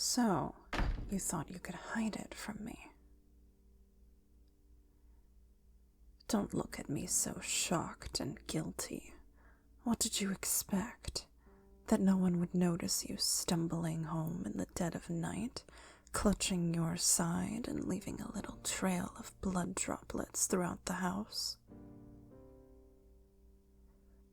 So, you thought you could hide it from me. Don't look at me so shocked and guilty. What did you expect? That no one would notice you stumbling home in the dead of night, clutching your side and leaving a little trail of blood droplets throughout the house?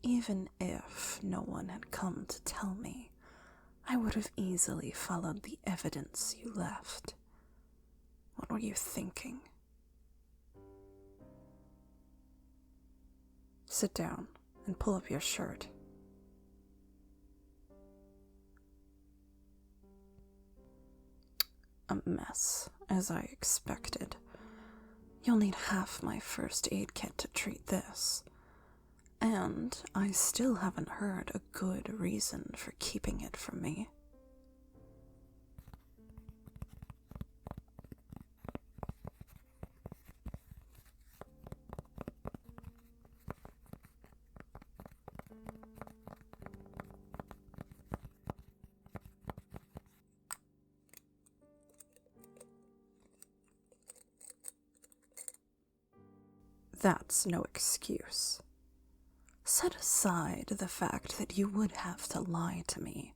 Even if no one had come to tell me, I would have easily followed the evidence you left. What were you thinking? Sit down and pull up your shirt. A mess, as I expected. You'll need half my first aid kit to treat this. And I still haven't heard a good reason for keeping it from me. That's no excuse. Set aside the fact that you would have to lie to me.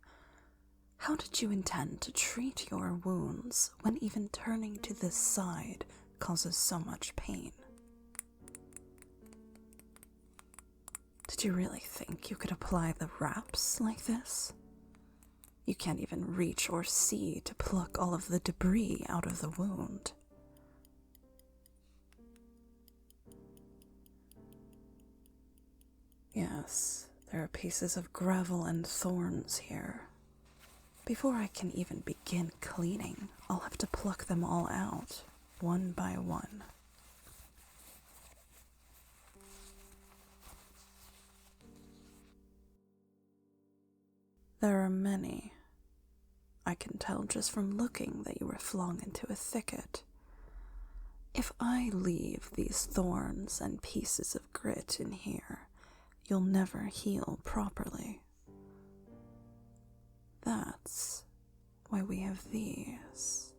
How did you intend to treat your wounds when even turning to this side causes so much pain? Did you really think you could apply the wraps like this? You can't even reach or see to pluck all of the debris out of the wound. Yes, there are pieces of gravel and thorns here. Before I can even begin cleaning, I'll have to pluck them all out, one by one. There are many. I can tell just from looking that you were flung into a thicket. If I leave these thorns and pieces of grit in here, you'll never heal properly. That's why we have these.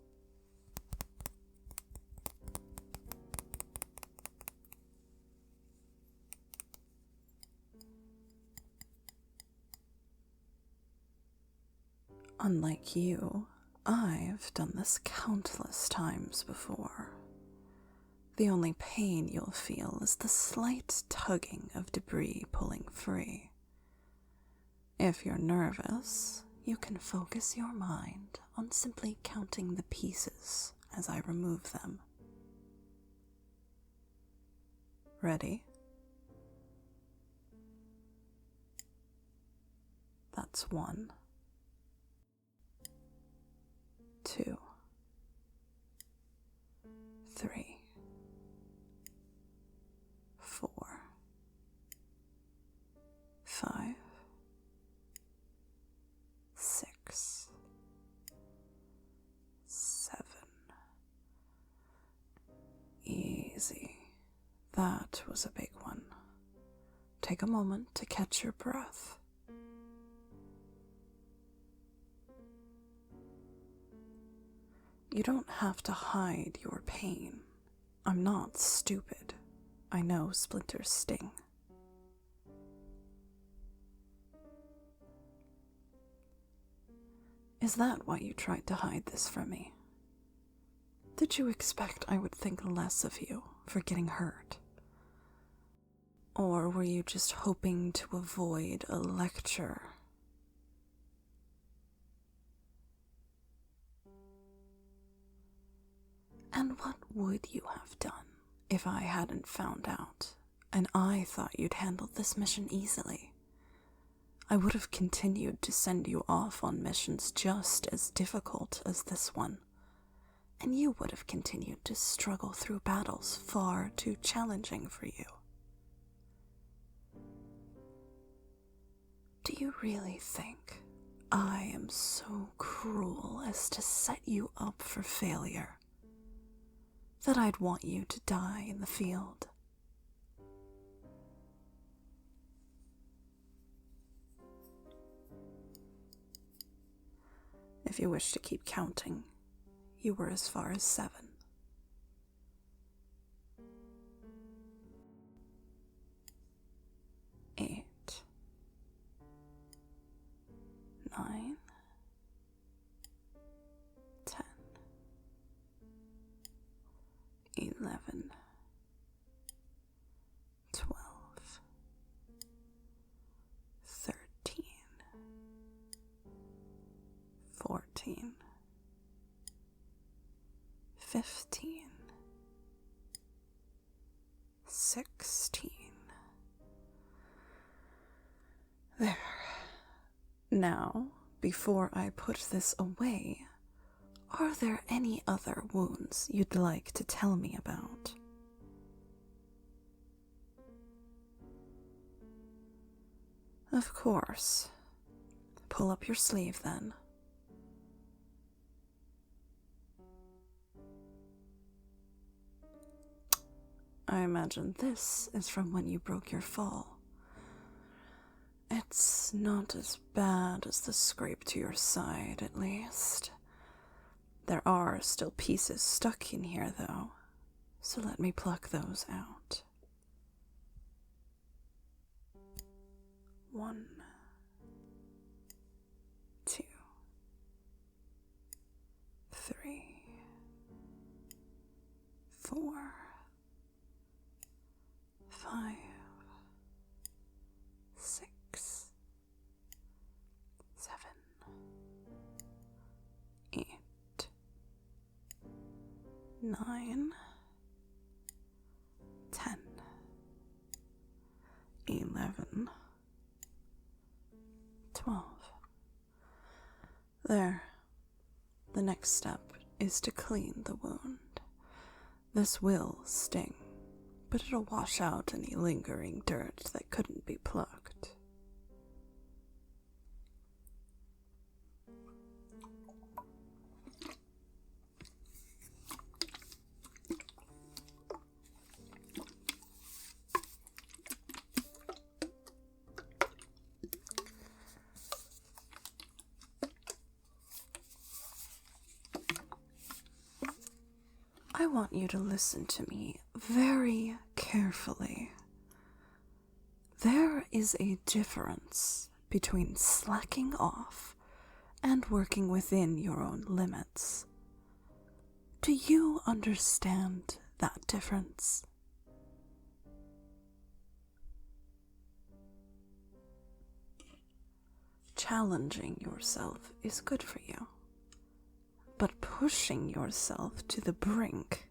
Unlike you, I've done this countless times before. The only pain you'll feel is the slight tugging of debris pulling free. If you're nervous, you can focus your mind on simply counting the pieces as I remove them. Ready? That's 1, 2, 3, 4, 5, 6, 7. Easy. That was a big one. Take a moment to catch your breath. You don't have to hide your pain. I'm not stupid. I know splinters sting. Is that why you tried to hide this from me? Did you expect I would think less of you for getting hurt? Or were you just hoping to avoid a lecture? And what would you have done if I hadn't found out, and I thought you'd handled this mission easily? I would have continued to send you off on missions just as difficult as this one, and you would have continued to struggle through battles far too challenging for you. Do you really think I am so cruel as to set you up for failure? That I'd want you to die in the field? If you wish to keep counting, you were as far as 7. 8, 9, 10, 11, 12, 13, 14, 15, 16. There. Now, before I put this away, are there any other wounds you'd like to tell me about? Of course. Pull up your sleeve then. I imagine this is from when you broke your fall. It's not as bad as the scrape to your side, at least. There are still pieces stuck in here, though, so let me pluck those out. 1, 2, 3, 4, 5, 6, 7, 8, 9, 10, 11, 12. There. The next step is to clean the wound. This will sting, but it'll wash out any lingering dirt that couldn't be plucked. I want you to listen to me very carefully. There is a difference between slacking off and working within your own limits. Do you understand that difference? Challenging yourself is good for you. But pushing yourself to the brink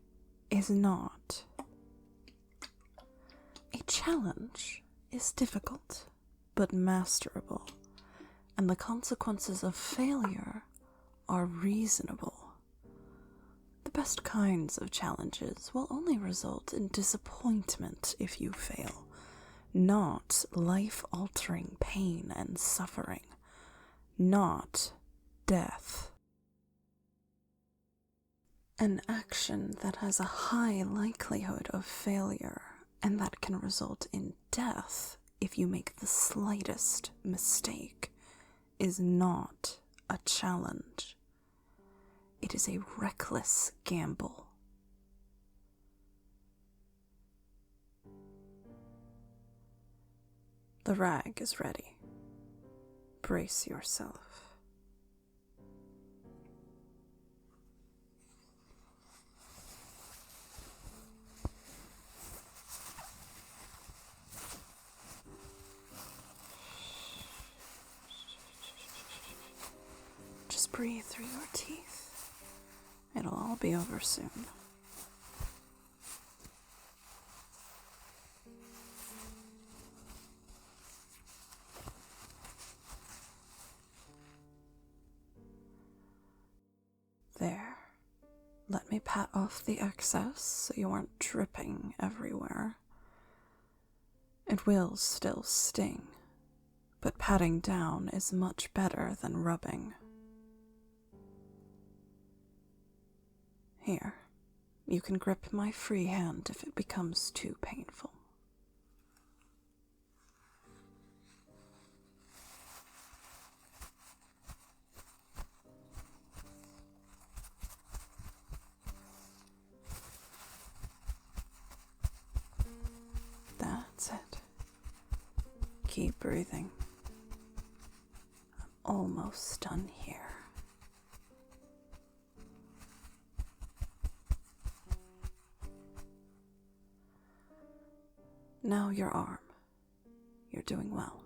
is not. A challenge is difficult, but masterable, and the consequences of failure are reasonable. The best kinds of challenges will only result in disappointment if you fail, not life-altering pain and suffering, not death. An action that has a high likelihood of failure and that can result in death if you make the slightest mistake is not a challenge. It is a reckless gamble. The rag is ready. Brace yourself. Just breathe through your teeth. It'll all be over soon. There. Let me pat off the excess so you aren't dripping everywhere. It will still sting, but patting down is much better than rubbing. Here, you can grip my free hand if it becomes too painful. keep breathing. I'm almost done here. Now your arm. You're doing well.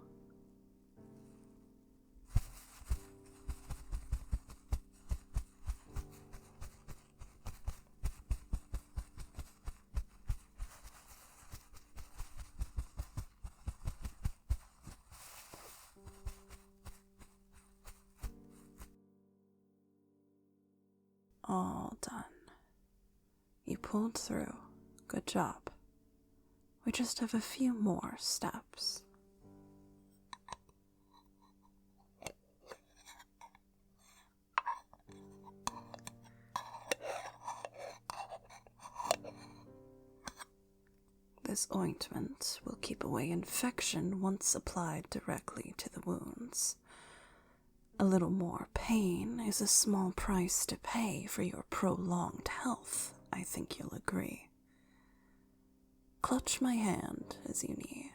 All done. You pulled through. Good job. We just have a few more steps. This ointment will keep away infection once applied directly to the wounds. A little more pain is a small price to pay for your prolonged health, I think you'll agree. Clutch my hand as you need.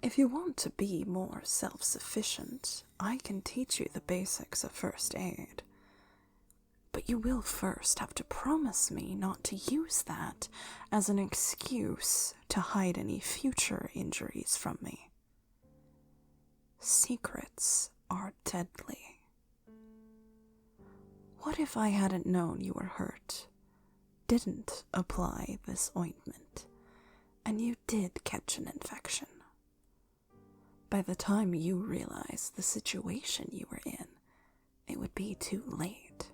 If you want to be more self-sufficient, I can teach you the basics of first aid. But you will first have to promise me not to use that as an excuse to hide any future injuries from me. Secrets are deadly. What if I hadn't known you were hurt, didn't apply this ointment, and you did catch an infection? By the time you realize the situation you were in, it would be too late.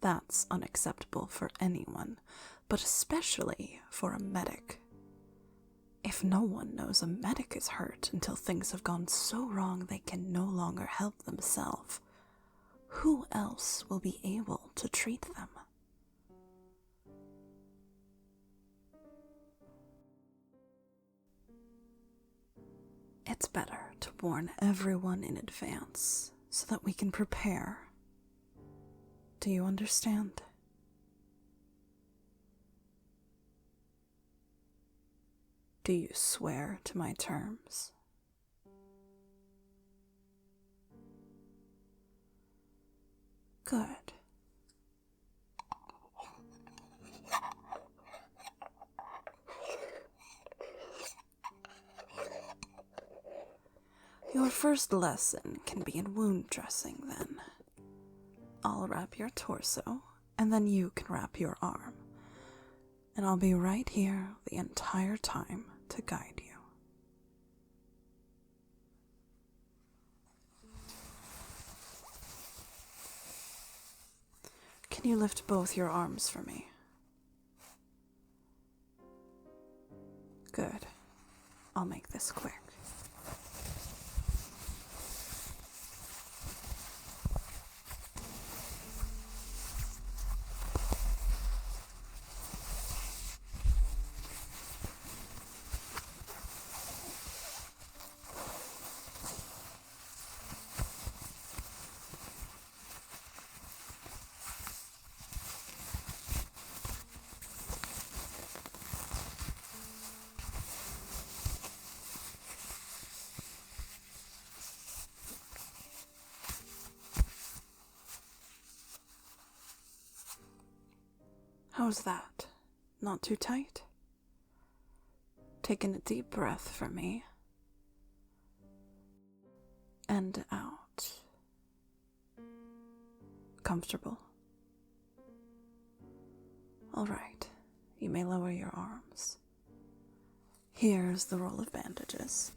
That's unacceptable for anyone, but especially for a medic. If no one knows a medic is hurt until things have gone so wrong they can no longer help themselves, who else will be able to treat them? It's better to warn everyone in advance so that we can prepare. Do you understand? Do you swear to my terms? Good. Your first lesson can be in wound dressing, then. I'll wrap your torso, and then you can wrap your arm. And I'll be right here the entire time to guide you. Can you lift both your arms for me? Good. I'll make this quick. How's that? Not too tight? Taking a deep breath for me. And out. Comfortable? All right, you may lower your arms. Here's the roll of bandages.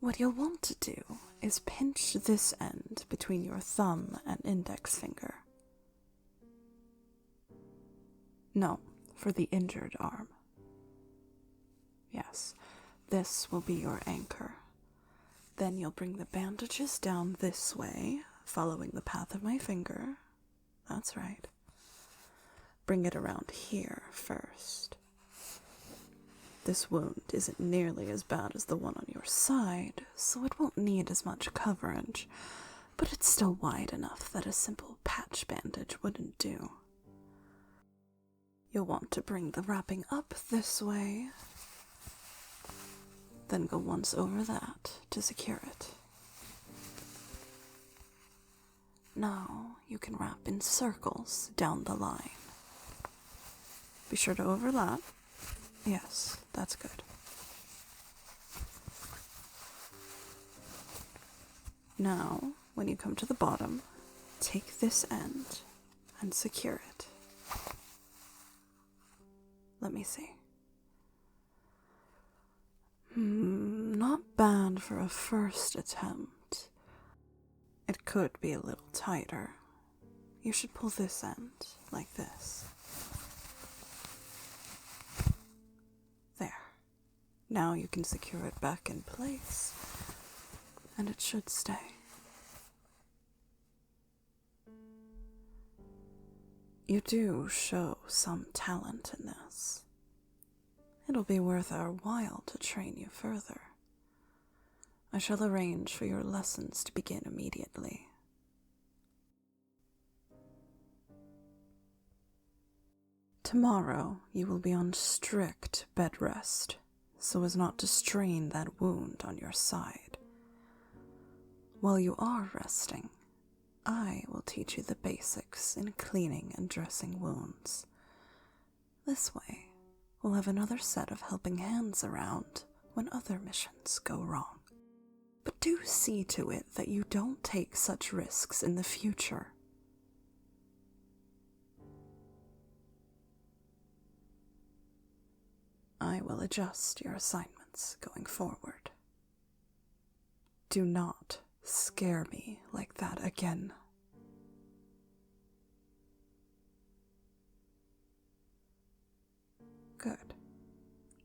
What you'll want to do is pinch this end between your thumb and index finger. No, for the injured arm. Yes, this will be your anchor. Then you'll bring the bandages down this way, following the path of my finger. That's right. Bring it around here first. This wound isn't nearly as bad as the one on your side, so it won't need as much coverage. but it's still wide enough that a simple patch bandage wouldn't do. You'll want to bring the wrapping up this way, then go once over that to secure it. Now you can wrap in circles down the line. Be sure to overlap. Yes, that's good. Now, when you come to the bottom, take this end and secure it. Let me see. Not bad for a first attempt. It could be a little tighter. You should pull this end, like this. There. Now you can secure it back in place, and it should stay. You do show some talent in this. It'll be worth our while to train you further. I shall arrange for your lessons to begin immediately. Tomorrow you will be on strict bed rest, so as not to strain that wound on your side. While you are resting, I will teach you the basics in cleaning and dressing wounds. This way, we'll have another set of helping hands around when other missions go wrong. But do see to it that you don't take such risks in the future. I will adjust your assignments going forward. Do not scare me like that again. Good.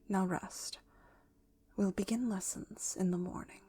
Now rest. We'll begin lessons in the morning.